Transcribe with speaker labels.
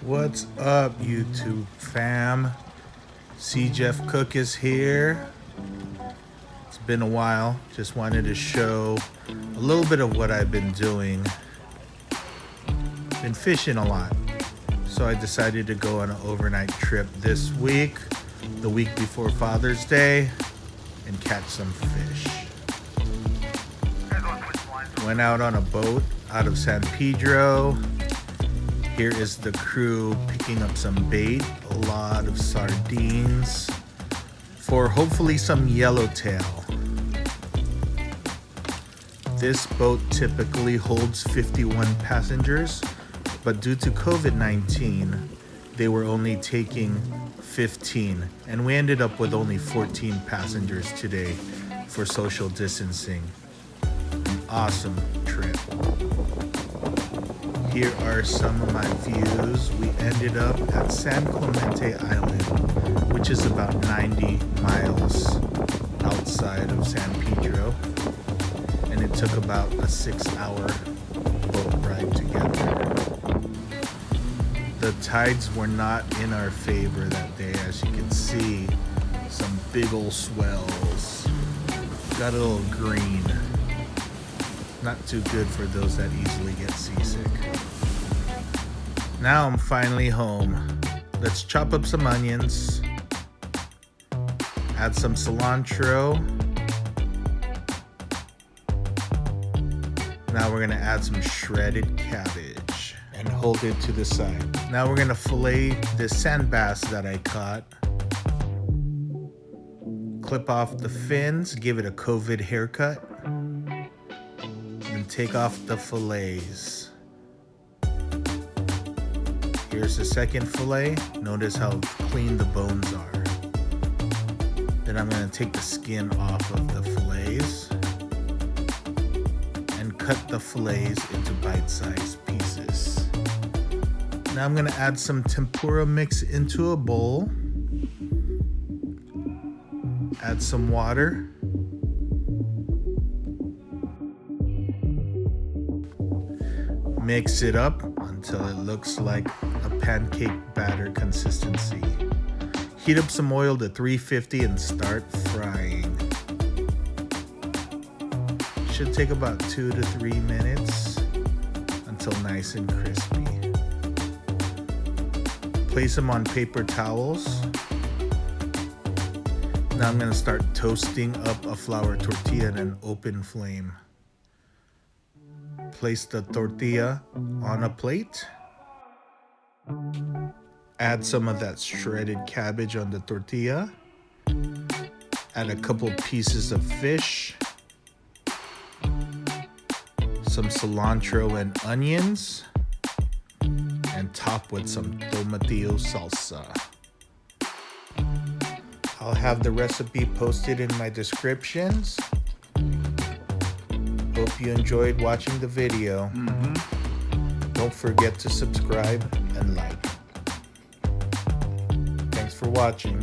Speaker 1: What's up, YouTube fam? C. Jeff Cook is here. It's been a while. Just wanted to show a little bit of what I've been doing. Been fishing a lot. So I decided to go on an overnight trip this week, the week before Father's Day, and catch some fish. Went out on a boat out of San Pedro. Here is the crew picking up some bait, a lot of sardines for hopefully some yellowtail. This boat typically holds 51 passengers, but due to COVID-19, they were only taking 15, and we ended up with only 14 passengers today for social distancing. Awesome trip. Here are some of my views. We ended up at San Clemente Island, which is about 90 miles outside of San Pedro, and it took about a 6-hour boat ride to get there. The tides were not in our favor that day, as you can see. Some big old swells. Got a little green. Not too good for those that easily get seasick. Now I'm finally home. Let's chop up some onions. Add some cilantro. Now we're gonna add some shredded cabbage and hold it to the side. Now we're gonna fillet this sand bass that I caught. Clip off the fins, give it a COVID haircut. And take off the fillets. Here's the second fillet. Notice how clean the bones are. Then I'm going to take the skin off of the fillets and cut the fillets into bite-sized pieces. Now I'm going to add some tempura mix into a bowl. Add some water. Mix it up until it looks like a pancake batter consistency. Heat up some oil to 350 and start frying. Should take about 2 to 3 minutes until nice and crispy. Place them on paper towels. Now I'm going to start toasting up a flour tortilla at an open flame. Place the tortilla on a plate. Add some of that shredded cabbage on the tortilla. Add a couple pieces of fish. Some cilantro and onions. And top with some Tomatillo Salsa. I'll have the recipe posted in my descriptions. Hope you enjoyed watching the video. Don't forget to subscribe and like. Thanks for watching.